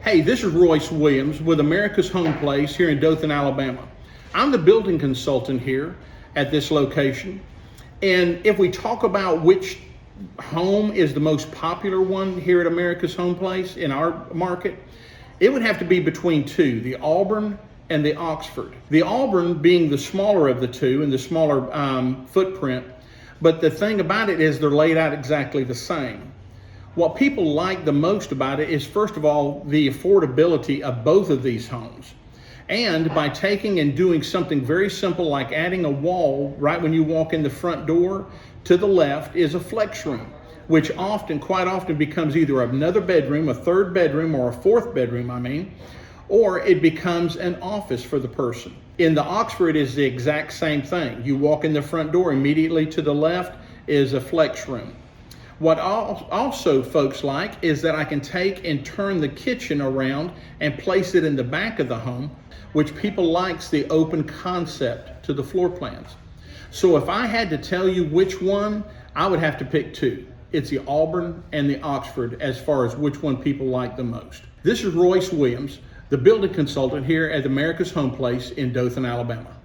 Hey, this is Royce Williams with America's Home Place here in Dothan, Alabama. I'm the building consultant here at this location. And if we talk about which home is the most popular one here at America's Home Place in our market, it would have to be between two, the Auburn and the Oxford. The Auburn being the smaller of the two and the smaller footprint, but the thing about it is they're laid out exactly the same. What people like the most about it is, first of all, the affordability of both of these homes. And by taking and doing something very simple like adding a wall right when you walk in the front door, to the left is a flex room, which quite often becomes either another bedroom, a third bedroom, or a fourth bedroom, or it becomes an office for the person. In the Oxford, it is the exact same thing. You walk in the front door, immediately to the left is a flex room. What also folks like is that I can take and turn the kitchen around and place it in the back of the home, which people likes the open concept to the floor plans. So if I had to tell you which one, I would have to pick two. It's the Auburn and the Oxford as far as which one people like the most. This is Royce Williams, the building consultant here at America's Home Place in Dothan, Alabama.